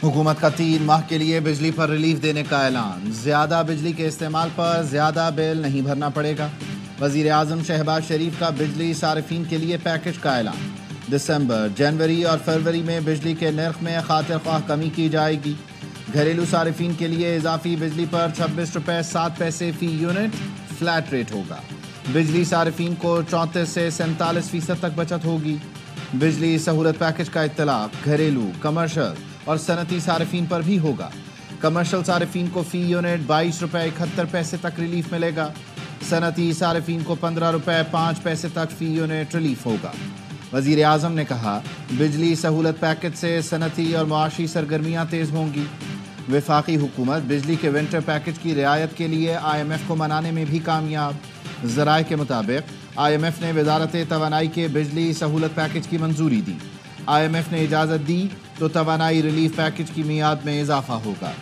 حکومت کا 3 ماہ کے لیے بجلی پر ریلیف دینے کا اعلان، زیادہ بجلی کے استعمال پر زیادہ بل نہیں بھرنا پڑے گا۔ وزیر اعظم شہباز شریف کا بجلی صارفین کے لیے پیکج کا اعلان، دسمبر، جنوری اور فروری میں بجلی کے نرخ میں خاطر خواہ کمی کی جائے گی۔ گھریلو صارفین کے لیے اضافی بجلی پر 26 روپے 7 پیسے فی یونٹ فلیٹ ریٹ ہوگا۔ بجلی صارفین کو 34 سے 47% تک بچت ہوگی۔ بجلی سہولت پیکج کا اطلاق گھریلو، کمرشل اور صنعتی صارفین پر بھی ہوگا۔ کمرشل صارفین کو فی یونٹ 22 روپے 71 پیسے تک ریلیف ملے گا۔ صنعتی صارفین کو 15 روپے 5 پیسے تک فی یونٹ ریلیف ہوگا۔ وزیر اعظم نے کہا، بجلی سہولت پیکج سے صنعتی اور معاشی سرگرمیاں تیز ہوں گی۔ وفاقی حکومت بجلی کے ونٹر پیکج کی رعایت کے لیے IMF کو منانے میں بھی کامیاب۔ ذرائع کے مطابق IMF نے وزارت توانائی کے بجلی سہولت پیکج کی منظوری دی۔ IMF نے اجازت دی تو توانائی ریلیف پیکج کی میعاد میں اضافہ ہوگا۔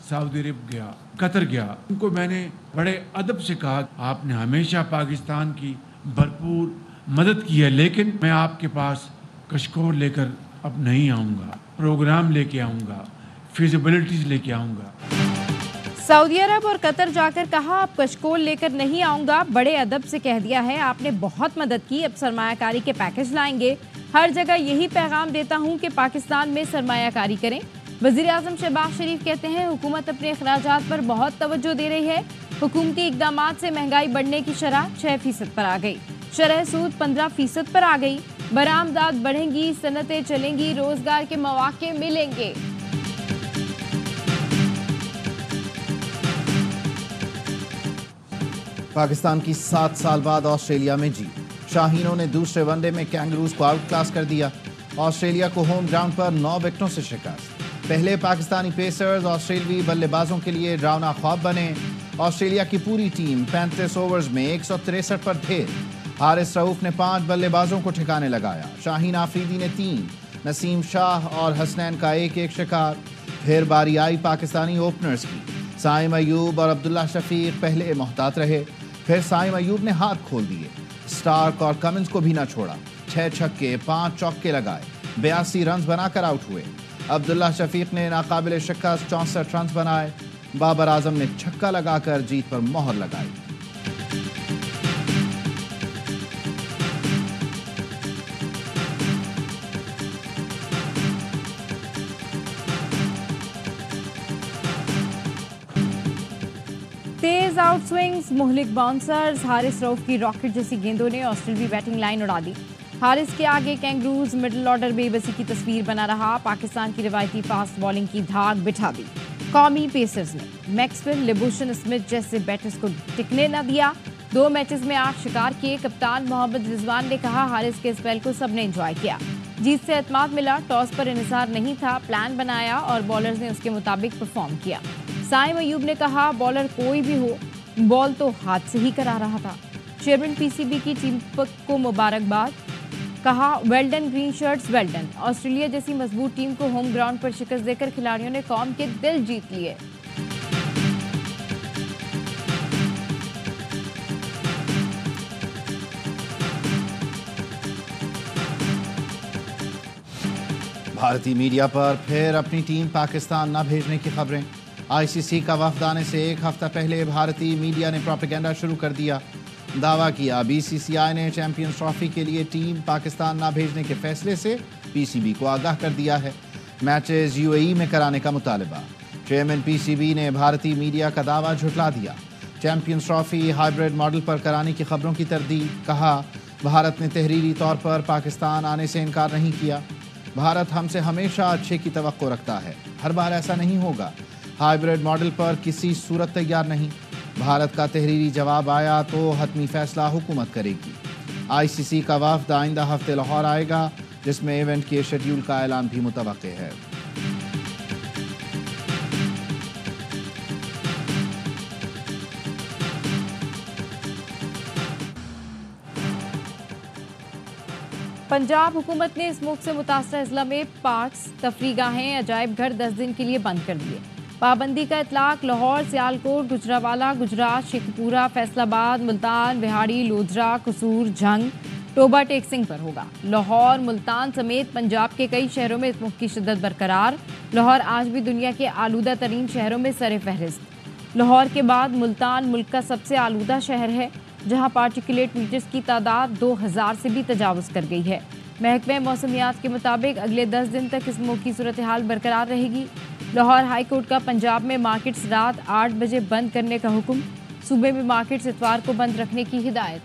سعودی عرب گیا، قطر گیا، ان کو میں نے بڑے ادب سے کہا، آپ نے ہمیشہ پاکستان کی بھرپور مدد کی ہے، لیکن میں آپ کے پاس کشکول لے کر اب نہیں آؤں گا، پروگرام لے کے آؤں گا، فیزیبلٹیز لے کے آؤں گا۔ سعودی عرب اور قطر جا کر کہا، اب کشکول لے کر نہیں آؤں گا، بڑے ادب سے کہہ دیا ہے، آپ نے بہت مدد کی، اب سرمایہ کاری کے پیکج لائیں گے۔ ہر جگہ یہی پیغام دیتا ہوں کہ پاکستان میں سرمایہ کاری کریں۔ وزیر اعظم شہباز شریف کہتے ہیں، حکومت اپنے اخراجات پر بہت توجہ دے رہی ہے۔ حکومتی اقدامات سے مہنگائی بڑھنے کی شرح 6% پر آ گئی، شرح سود 15% پر آ گئی، برآمدات بڑھیں گی، صنعتیں چلیں گی، روزگار کے مواقع ملیں گے۔ پاکستان کی 7 سال بعد آسٹریلیا میں جیت، شاہینوں نے دوسرے ون ڈے میں کینگروز کو آؤٹ کلاس کر دیا۔ آسٹریلیا کو ہوم گراؤنڈ پر 9 وکٹوں سے شکست۔ پہلے پاکستانی پیسرز آسٹریلوی بلے بازوں کے لیے ڈراؤنا خواب بنے۔ آسٹریلیا کی پوری ٹیم 35 اوورز میں 163 پر ڈھیر۔ حارث رؤوف نے 5 بلے بازوں کو ٹھکانے لگایا۔ شاہین آفریدی نے 3، نسیم شاہ اور حسنین کا 1 شکار۔ پھر باری آئی پاکستانی اوپنرز کی۔ سائم ایوب اور عبداللہ شفیق پہلے محتاط رہے، پھر سائم ایوب نے ہاتھ کھول دیے۔ سٹارک اور کمنز کو بھی نہ چھوڑا، 6 چھکے 5 چوکے لگائے، 82 رنز بنا کر آؤٹ ہوئے۔ عبداللہ شفیق نے ناقابل شکست 64 رنز بنائے۔ بابر اعظم نے چھکا لگا کر جیت پر مہر لگائی۔ تیز آؤٹ سوئنگز، مہلک باؤنسرز، حارث رؤوف کی راکٹ جیسی گیندوں نے آسٹریلوی بیٹنگ لائن اڑا دی۔ حارث کے آگے کینگروز مڈل آرڈر بے بسی کی تصویر بنا رہا۔ پاکستان کی روایتی فاسٹ بالنگ کی دھاک بٹھا دی۔ قومی پیسرز نے میکسویل، لیبوشن اسمتھ جیسے بیٹرز کو ٹکنے نہ دیا۔ 2 میچز میں 8 شکار کیے۔ کپتان محمد رضوان نے کہا، حارث کے اسپیل کو سب نے انجوائے کیا، جیت سے اعتماد ملا، ٹاس پر انحصار نہیں تھا، پلان بنایا اور بالرز نے اس کے مطابق پرفارم کیا۔ سائم ایوب نے کہا، بالر کوئی بھی ہو، بال تو ہاتھ سے ہی کرا رہا تھا۔ چیئرمین PCB کی ٹیم کو مبارکباد، کہا well done green shirts well done. Australia جیسی مضبوط ٹیم کو ہوم گراؤنڈ پر شکست دے کر کھلاڑیوں نے قوم کے دل جیت لیے۔ بھارتی میڈیا پر پھر اپنی ٹیم پاکستان نہ بھیجنے کی خبریں۔ ICC کا وفد آنے سے 1 ہفتہ پہلے بھارتی میڈیا نے پروپیگنڈا شروع کر دیا۔ دعویٰ کیا BCCI نے چیمپئنز ٹرافی کے لیے ٹیم پاکستان نہ بھیجنے کے فیصلے سے PCB کو آگاہ کر دیا ہے۔ میچز UAE میں کرانے کا مطالبہ۔ چیئرمین PCB نے بھارتی میڈیا کا دعویٰ جھٹلا دیا۔ چیمپئنز ٹرافی ہائیبرڈ ماڈل پر کرانے کی خبروں کی تردید۔ کہا، بھارت نے تحریری طور پر پاکستان آنے سے انکار نہیں کیا۔ بھارت ہم سے ہمیشہ اچھے کی توقع رکھتا ہے، ہر بار ایسا نہیں ہوگا۔ ہائیبرڈ ماڈل پر کسی صورت تیار نہیں۔ بھارت کا تحریری جواب آیا تو حتمی فیصلہ حکومت کرے گی۔ ICC کا وفد آئندہ ہفتے لاہور آئے گا، جس میں ایونٹ کے شیڈیول کا اعلان بھی متوقع ہے۔ پنجاب حکومت نے اسموک سے متاثرہ اضلاع میں پارکس، تفریح گاہیں، عجائب گھر 10 دن کے لیے بند کر دیے۔ पाबंदी का इतलाक लाहौर, सियालकोट, गुजरावाला, गुजरात, शेखपुरा, फैसलाबाद, मुल्तान, बिहाड़ी, लोधरा, कसूर, झंग, टोबा टेक सिंह पर होगा। लाहौर, मुल्तान समेत पंजाब के कई शहरों में स्मोक की शिद्दत बरकरार। लाहौर आज भी दुनिया के आलूदा तरीन शहरों में सरे फहरिस्त। लाहौर के बाद मुल्तान मुल्क का सबसे आलूदा शहर है, जहां पार्टिकुलेट मीटर्स की तादाद 2000 से भी तजावुज़ कर गई है। महकमे मौसमियात के मुताबिक अगले 10 दिन तक स्मोक की सूरत हाल बरकरार रहेगी। लाहौर हाई कोर्ट का पंजाब में मार्केट्स रात 8 बजे बंद करने का हुक्म। सूबे में मार्केट्स इतवार को बंद रखने की हिदायत।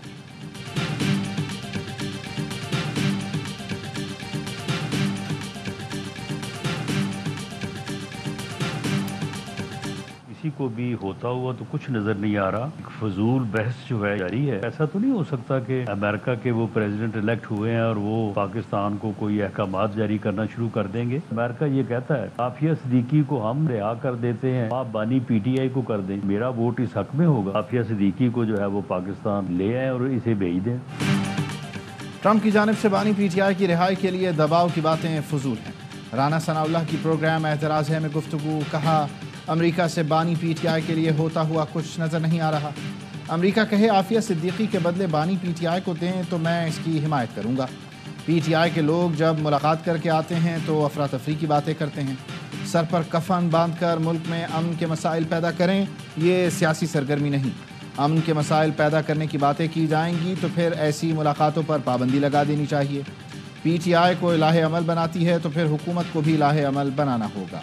किसी को भी होता हुआ तो कुछ नजर नहीं आ रहा। एक फजूल बहस जो है जारी है। ऐसा तो नहीं हो सकता कि अमेरिका के वो प्रेसिडेंट इलेक्ट हुए हैं और वो पाकिस्तान को कोई अहकामात जारी करना शुरू कर देंगे। अमेरिका ये कहता है आफिया सिद्दीकी को हम रिहा कर देते हैं, आप बानी पीटीआई को कर दें, मेरा वोट इस हक में होगा। आफिया सिद्दीकी को जो है वो पाकिस्तान ले आए और इसे भेज दें। ट्रंप की जानिब से बानी पीटीआई की रिहाई के लिए दबाव की बातें फजूल हैं। राना सनाउल्लाह की प्रोग्राम एतराज़ है में गुफ्तगू। कहा अमेरिका से बानी पीटीआई के लिए होता हुआ कुछ नज़र नहीं आ रहा। अमेरिका कहे आफिया सिद्दीकी के बदले बानी पीटीआई को दें तो मैं इसकी हिमायत करूँगा। पीटीआई के लोग जब मुलाकात करके आते हैं तो अफरा तफरी की बातें करते हैं। सर पर कफन बांध कर मुल्क में अमन के मसाइल पैदा करें, ये सियासी सरगर्मी नहीं। अमन के मसाइल पैदा करने की बातें की जाएंगी तो फिर ऐसी मुलाकातों पर पाबंदी लगा देनी चाहिए। पीटीआई को इलाहे अमल बनाती है तो फिर हुकूमत को भी इलाहे अमल बनाना होगा।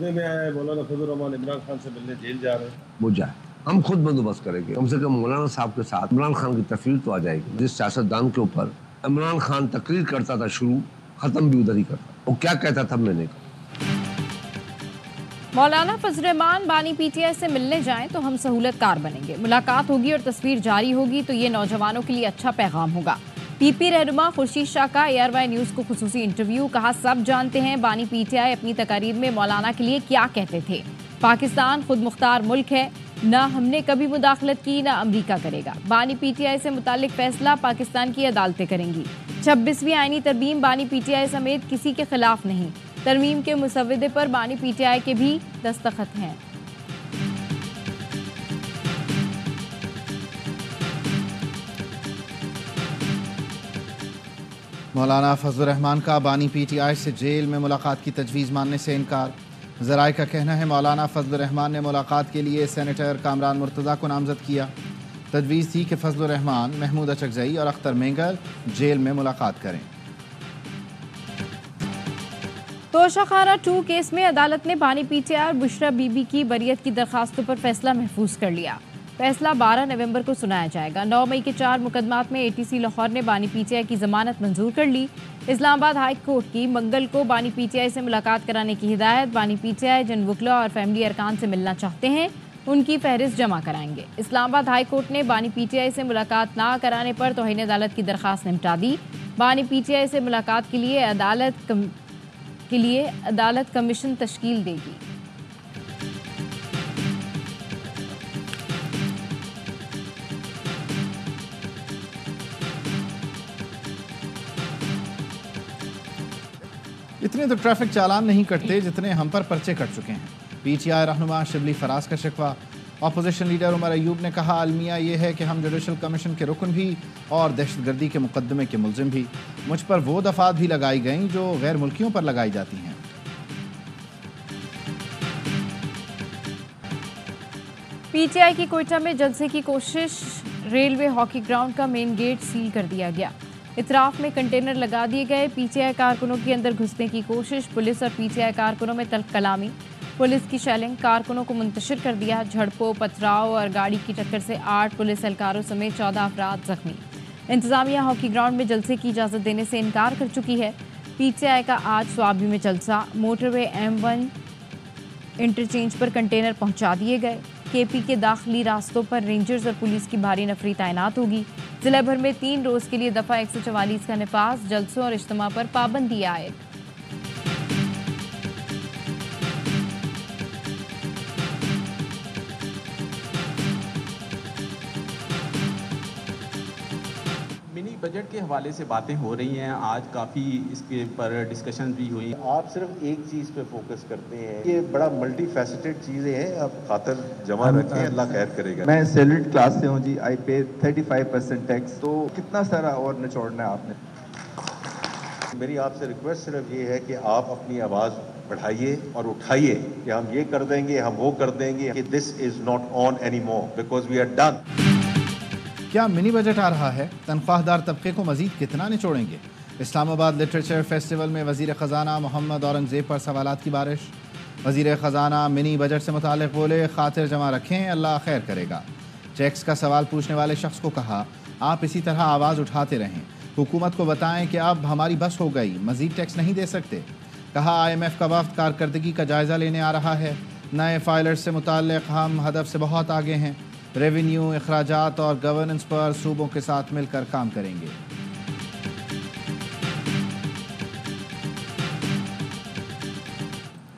में आया है मौलाना फजल रहमान इमरान खान से मिलने जेल जा रहे हैं। वो जाए, हम खुद बंदोबस्त करेंगे। कम से कम मौलाना साहब के साथ इमरान खान की तस्वीर तो आ जाएगी। जिस सियासतदान के ऊपर इमरान खान तकरीर करता था शुरू, खत्म भी उधर ही करता। वो क्या कहता था मैंने कहा। मौलाना फजल रहमान बानी पीटीआई से मिलने जाएं तो हम सहूलतकार बनेंगे। मुलाकात होगी और तस्वीर जारी होगी तो ये नौजवानों के लिए अच्छा पैगाम होगा। पीपी रहनुमा खुर्शीद शाह का ARY न्यूज़ को खुसूसी इंटरव्यू। कहा सब जानते हैं बानी पीटीआई अपनी तकारीर में मौलाना के लिए क्या कहते थे। पाकिस्तान खुद मुख्तार मुल्क है, ना हमने कभी मुदाखलत की ना अमरीका करेगा। बानी पीटीआई से मुतालिक फैसला पाकिस्तान की अदालतें करेंगी। 26वीं आईनी तरमीम बानी पीटीआई समेत किसी के खिलाफ नहीं। तरमीम के मुसव्वदे पर बानी पीटीआई के भी दस्तखत हैं। मौलाना फजल रहमान का बानी पीटीआई से जेल में मुलाकात की तजवीज़ मानने से इनकार। ज़राए का कहना है मौलाना फजल रहमान ने मुलाकात के लिए सेनेटर कामरान मुर्तज़ा को नामज़द किया। तजवीज़ थी कि फजल रहमान, महमूद अचकज़ई और अख्तर मेंगल जेल में मुलाकात करें। तोशाखाना 2 केस में अदालत ने बानी पीटीआई और बुशरा बीबी की बरियत की दरखास्तों पर फैसला महफूज कर लिया। फैसला 12 नवंबर को सुनाया जाएगा। 9 मई के 4 मुकदमात में ATC लाहौर ने बानी पीटीआई की जमानत मंजूर कर ली। इस्लामाबाद हाई कोर्ट की मंगल को बानी पीटीआई से मुलाकात कराने की हिदायत। बानी पीटीआई जिन वकला और फैमिली अरकान से मिलना चाहते हैं उनकी फहरिस्त जमा कराएंगे। इस्लामाबाद हाई कोर्ट ने बानी पीटीआई से मुलाकात ना कराने पर तौहीन अदालत की दरखास्त निपटा दी। बानी पीटीआई से मुलाकात के लिए अदालत कमीशन तश्कील देगी। इतने तो ट्रैफिक चालान नहीं कटते जितने हम पर पर्चे कट चुके हैं। पीटीआई रहनुमा शिबली फराज का शिकवा। अपोजिशन लीडर उमर अयूब ने कहा अलमिया ये है कि हम जुडिशल कमीशन के रुकन भी और दहशतगर्दी के मुकदमे के मुलजिम भी। मुझ पर वो दफात भी लगाई गईं जो गैर मुल्कियों पर लगाई जाती हैं। पीटीआई की कोयटा में जलसे की कोशिश। रेलवे हॉकी ग्राउंड का मेन गेट सील कर दिया गया। इतराफ में कंटेनर लगा दिए गए। पीटीआई कारकुनों के अंदर घुसने की कोशिश। पुलिस और पीटीआई कारकुनों में तल्ख कलामी। पुलिस की शेलिंग। कारकुनों को मुंतशिर कर दिया। झड़पों, पथराव और गाड़ी की टक्कर से 8 पुलिस एहलकारों समेत 14 अफराद जख्मी। इंतजामिया हॉकी ग्राउंड में जलसे की इजाज़त देने से इनकार कर चुकी है। पीटीआई का आज स्वाबी में जलसा। मोटरवे M1 इंटरचेंज पर कंटेनर पहुंचा दिए गए। केपी के दाखिली रास्तों पर रेंजर्स और पुलिस की भारी नफरी तैनात होगी। जिला भर में 3 रोज के लिए दफा 144 का निफाज। जलसों और इज्तिमा पर पाबंदी आयद। मिनी बजट के हवाले से बातें हो रही हैं, आज काफ़ी इसके पर डिस्कशन भी हुई। आप सिर्फ एक चीज़ पे फोकस करते हैं, ये बड़ा मल्टी फैसेटेड चीज़ें हैं, आप खातर जमा रखें, अल्लाह खैर करेगा। मैं सैलरीड क्लास से हूँ जी, आई पे 35% टैक्स, तो कितना सारा और निचोड़ना है आपने? मेरी आपसे रिक्वेस्ट सिर्फ ये है कि आप अपनी आवाज़ बढ़ाइए और उठाइए कि हम ये कर देंगे, हम वो कर देंगे, कि this is not on any more because we are done. क्या मिनी बजट आ रहा है? तनख्वाहदार तबके को मजीद कितना निचोड़ेंगे? इस्लामाबाद लिटरेचर फेस्टिवल में वज़ीर ख़जाना मोहम्मद औरंगज़ेब पर सवालात की बारिश। वज़ीर ख़जाना मिनी बजट से मुतालिक बोले, खातिर जमा रखें, अल्लाह खैर करेगा। टैक्स का सवाल पूछने वाले शख्स को कहा, आप इसी तरह आवाज़ उठाते रहें, हुकूमत को बताएं कि अब हमारी बस हो गई, मज़ीद टैक्स नहीं दे सकते। कहा, IMF का वफ़द कारकर्दगी का जायज़ा लेने आ रहा है, नए फाइलर्स से मुताल्लिक़ हम हदफ से बहुत आगे हैं, रेवेन्यू, अखराजात और गवर्नेंस पर सूबों के साथ मिलकर काम करेंगे।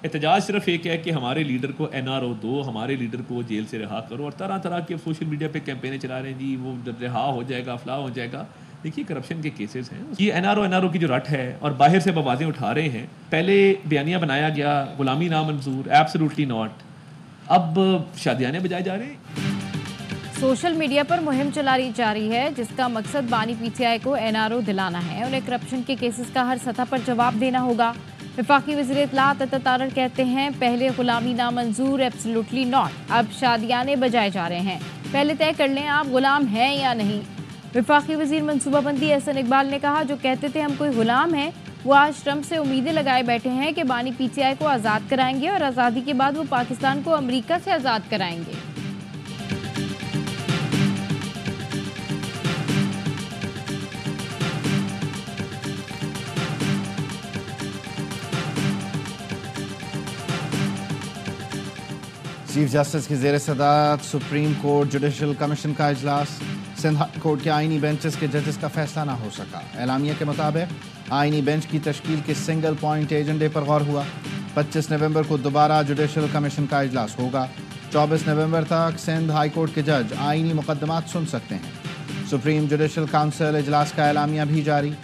एहतजाज सिर्फ एक है कि हमारे लीडर को NRO दो, हमारे लीडर को जेल से रिहा करो, और तरह तरह के सोशल मीडिया पे कैंपेनें चला रहे हैं जी, वो रिहा हो जाएगा, फलाह हो जाएगा। देखिए, करप्शन के केसेस हैं, ये NRO की जो रट है और बाहर से आवाज़ें उठा रहे हैं। पहले बयानिया बनाया गया, गुलामी नामंजूर, एब्सोल्युटली नॉट, अब शादियाने बजाए जा रहे हैं। सोशल मीडिया पर मुहिम चलाई जा रही है जिसका मकसद बानी PTI को NRO दिलाना है, उन्हें करप्शन के केसेस का हर सतह पर जवाब देना होगा। वफाकी वज़ीर इत्तलात अतातारर कहते हैं, पहले गुलामी नामंजूर, एब्सोल्युटली नॉट, अब शादियाने बजाए जा रहे हैं, पहले तय कर लें आप गुलाम हैं या नहीं। वफाकी वज़ीर मनसूबाबंदी एहसन इकबाल ने कहा, जो कहते थे हम कोई गुलाम हैं, वो आज ट्रंप से उम्मीदें लगाए बैठे हैं कि बानी PTI को आज़ाद कराएंगे और आज़ादी के बाद वो पाकिस्तान को अमरीका से आज़ाद कराएंगे। चीफ जस्टिस की ज़ेर सदारत सुप्रीम कोर्ट जुडिशल कमीशन का इजलास। सिंध हाई कोर्ट के आइनी बेंचेस के जजेस का फैसला ना हो सका। एलामिया के मुताबिक आइनी बेंच की तश्कील के सिंगल पॉइंट एजेंडे पर गौर हुआ। 25 नवंबर को दोबारा जुडिशल कमीशन का इजलास होगा। 24 नवंबर तक सिंध हाई कोर्ट के जज आइनी मुकदमात सुन सकते हैं। सुप्रीम जुडिशल काउंसिल इजलास का एलामिया भी जारी।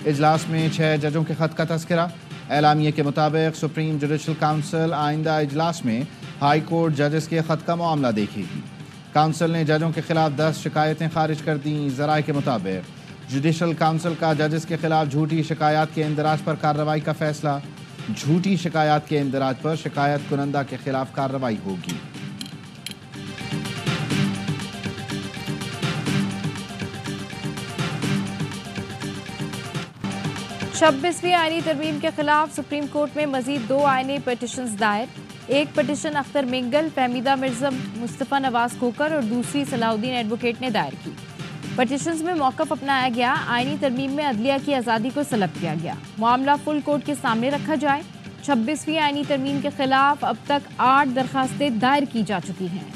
इजलास में 6 जजों के खत का तस्करा। एलामिया के मुताबिक सुप्रीम जुडिशल काउंसिल आइंदा इजलास में हाई कोर्ट जजेस के खत का मामला देखेगी। काउंसिल ने जजों के खिलाफ 10 शिकायतें खारिज कर दी। ज़राए के मुताबिक जुडिशल काउंसिल का जजेस के खिलाफ झूठी शिकायत के इंदराज पर कार्रवाई का फैसला। झूठी शिकायत के इंदराज पर शिकायत कुनंदा के खिलाफ कार्रवाई होगी। छब्बीसवीं आईनी तरमीम के खिलाफ सुप्रीम कोर्ट में मजीद 2 आईनी पिटिशंस दायर। एक पिटिशन अख्तर मिंगल, फहमीदा मिर्जा, मुस्तफ़ा नवाज खोकर और दूसरी सलाहुद्दीन एडवोकेट ने दायर की। पिटिशंस में मौक़िफ़ अपनाया गया, आईनी तरमीम में अदलिया की आज़ादी को सलब किया गया, मामला फुल कोर्ट के सामने रखा जाए। 26वीं आईनी तरमीम के खिलाफ अब तक 8 दरखास्तें दायर की जा चुकी हैं।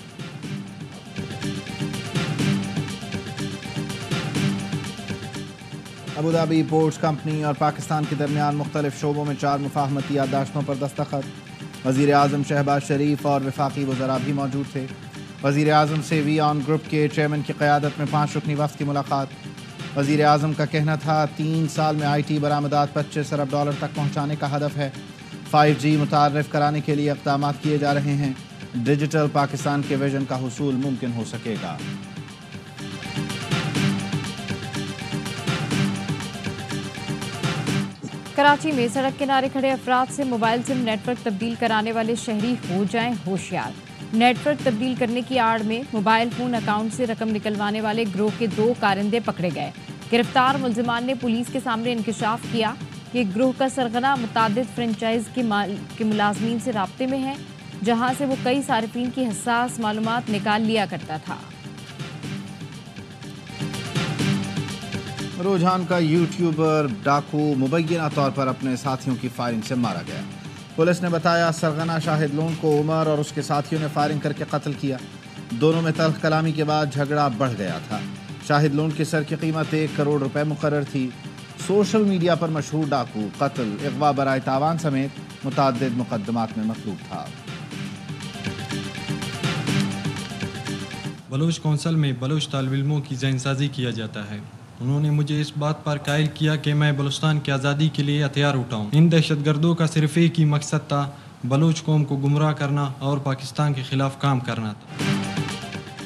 अबू धाबी पोर्ट्स कंपनी और पाकिस्तान के दरमियान मुख्तलिफ शोबों में 4 मुफाहमती याददाश्तों पर दस्तखत। वज़ीर आज़म शहबाज शरीफ और वफाकी वज़रा भी मौजूद थे। वज़ीर आज़म से वीऑन ग्रुप के चेयरमैन की क़यादत में 5 रुकनी वफ़द की मुलाकात। वज़ीर आज़म का कहना था 3 साल में IT बरामदात $25 अरब तक पहुँचाने का हदफ है। 5G मुतारफ़ कराने के लिए इक़दाम किए जा रहे हैं। डिजिटल पाकिस्तान के विजन का हुसूल मुमकिन हो सकेगा। कराची में सड़क किनारे खड़े अफराद से मोबाइल सिम नेटवर्क तब्दील कराने वाले शहरी हो जाएं होशियार। नेटवर्क तब्दील करने की आड़ में मोबाइल फ़ोन अकाउंट से रकम निकलवाने वाले गिरोह के 2 कारिंदे पकड़े गए। गिरफ्तार मुलजिमान ने पुलिस के सामने इंकशाफ किया कि गिरोह का सरगना मुतादिद फ्रेंचाइज के मुलाजमीन से राब्ते में है, जहाँ से वो कई सारिफीन की हसास मालूमात निकाल लिया करता था। रुझान का यूट्यूबर डाकू मुबैना तौर पर अपने साथियों की फायरिंग से मारा गया। पुलिस ने बताया सरगना शाहिद लोन को उमर और उसके साथियों ने फायरिंग करके कत्ल किया। दोनों में तल्ख कलामी के बाद झगड़ा बढ़ गया था। शाहिद लोन के सर की कीमत 1 करोड़ रुपए मुकर्रर थी। सोशल मीडिया पर मशहूर डाकू कत्ल, अगवा बराए तावान समेत मुतअद्दिद मुकदमात में मतलूब था। बलोच कौंसल में बलोच तालिब इल्मों की ज़हनसाजी किया जाता है। انہوں نے مجھے اس بات پر قائل کیا کہ میں بلوچستان کی آزادی کے لیے ہتھیار اٹھاؤں. ان دہشت گردوں کا صرف ایک ہی مقصد تھا، بلوچ قوم کو گمراہ کرنا اور پاکستان کے خلاف کام کرنا تھا.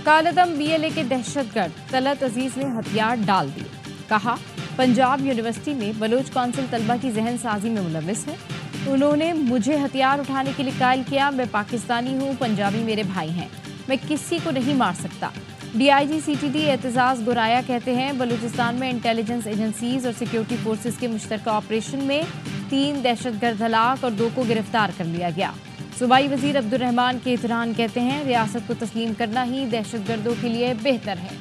کالعدم بی ایل اے کے دہشت گرد طلعت عزیز نے ہتھیار ڈال دیے. کہا پنجاب یونیورسٹی میں بلوچ کونسل طلبہ کی ذہن سازی میں ملوث ہے. انہوں نے مجھے ہتھیار اٹھانے کے لیے قائل کیا. میں پاکستانی ہوں، پنجابی میرے بھائی ہیں، میں کسی کو نہیں مار سکتا. D I G C T D Aitzaz Goraya کہتے ہیں بلوچستان میں انٹیلیجنس ایجنسیز اور سیکیورٹی فورسز کے مشترکہ آپریشن میں 3 دہشت گرد ہلاک اور 2 کو گرفتار کر لیا گیا. صوبائی وزیر عبدالرحمان کے اطران کہتے ہیں ریاست کو تسلیم کرنا ہی دہشت گردوں کے لیے بہتر ہے.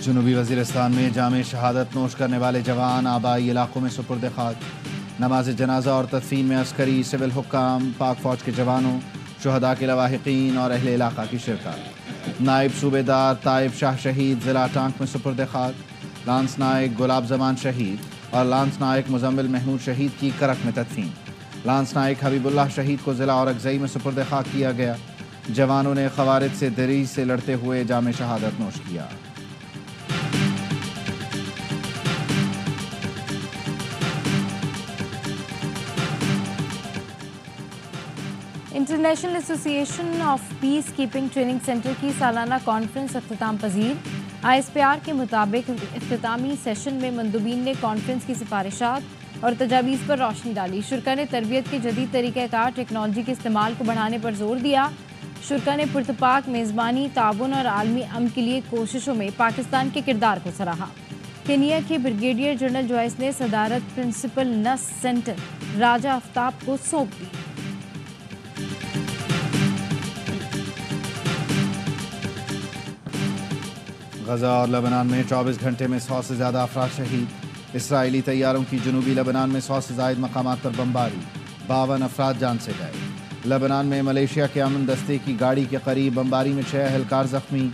جنوبی وزیرستان میں جامع شہادت نوش کرنے والے جوان آبائی علاقوں میں سپرد خاک. نماز جنازہ اور تدفین میں عسکری، سول حکام، پاک فوج کے جوانوں، شہداء کے لواحقین اور اہل علاقہ کی شرکت. نائب صوبے دار طائب شاہ شہید ضلع ٹانک میں سپرد خاک. لانس نائک گلاب زمان شہید اور لانس نائک مزمل محمود شہید کی کرک میں تدفین. لانس نائک حبیب اللہ شہید کو ضلع اورکزئی میں سپرد خاک کیا گیا. جوانوں نے خوارج سے دریج سے لڑتے ہوئے جامع شہادت نوش کیا. انٹرنیشنل ایسوسی ایشن of peace keeping training centre کی سالانہ کانفرنس اختتام پذیر. آئی ایس پی آر کے مطابق اختتامی سیشن میں مندوبین نے کانفرنس کی سفارشات اور تجاویز پر روشنی ڈالی. شرکا نے تربیت کے جدید طریقہ کار ٹیکنالوجی کے استعمال کو بڑھانے پر زور دیا. شرکا نے پرتپاک میزبانی، تعاون اور عالمی امن کے لیے کوششوں میں پاکستان کے کردار کو سراہا. کینیا کے بریگیڈیئر جنرل جوائس نے صدارت پرنسپل نس سینٹر راجہ آفتاب کو سونپ دی. غزہ اور لبنان میں 24 گھنٹے میں 100 سے زیادہ افراد شہید. اسرائیلی طیاروں کی جنوبی لبنان میں 100 سے زائد مقامات پر بمباری، 52 افراد جان سے گئے. لبنان میں ملیشیا کے امن دستے کی گاڑی کے قریب بمباری میں 6 اہلکار زخمی.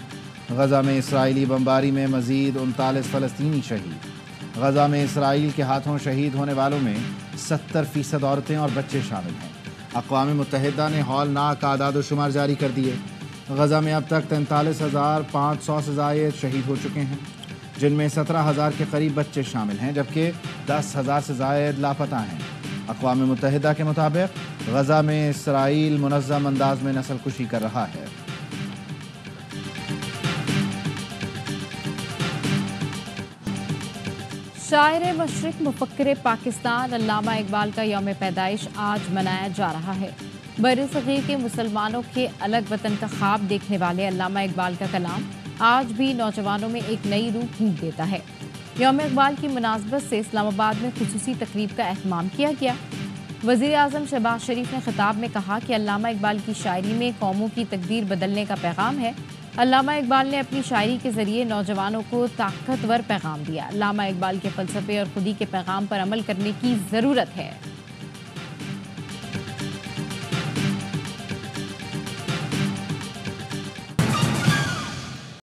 غزہ میں اسرائیلی بمباری میں مزید 39 فلسطینی شہید. غزہ میں اسرائیل کے ہاتھوں شہید ہونے والوں میں 70% عورتیں اور بچے شامل ہیں. اقوام متحدہ نے ہولناک اعداد و شمار جاری کر دیے. غزہ میں اب تک 43,500 سے زائد شہید ہو چکے ہیں، جن میں 17,000 کے قریب بچے شامل ہیں، جبکہ 10,000 سے زائد لاپتہ ہیں. اقوام متحدہ کے مطابق غزہ میں اسرائیل منظم انداز میں نسل کشی کر رہا ہے. شاعر مشرق مفکر پاکستان علامہ اقبال کا یوم پیدائش آج منایا جا رہا ہے. بر صغیر کے مسلمانوں کے الگ وطن کا خواب دیکھنے والے علامہ اقبال کا کلام آج بھی نوجوانوں میں ایک نئی روح پھونک دیتا ہے. یوم اقبال کی مناسبت سے اسلام آباد میں خصوصی تقریب کا اہتمام کیا گیا. وزیر اعظم شہباز شریف نے خطاب میں کہا کہ علامہ اقبال کی شاعری میں قوموں کی تقدیر بدلنے کا پیغام ہے. علامہ اقبال نے اپنی شاعری کے ذریعے نوجوانوں کو طاقتور پیغام دیا. علامہ اقبال کے فلسفے اور خودی کے پیغام پر عمل کرنے کی ضرورت ہے.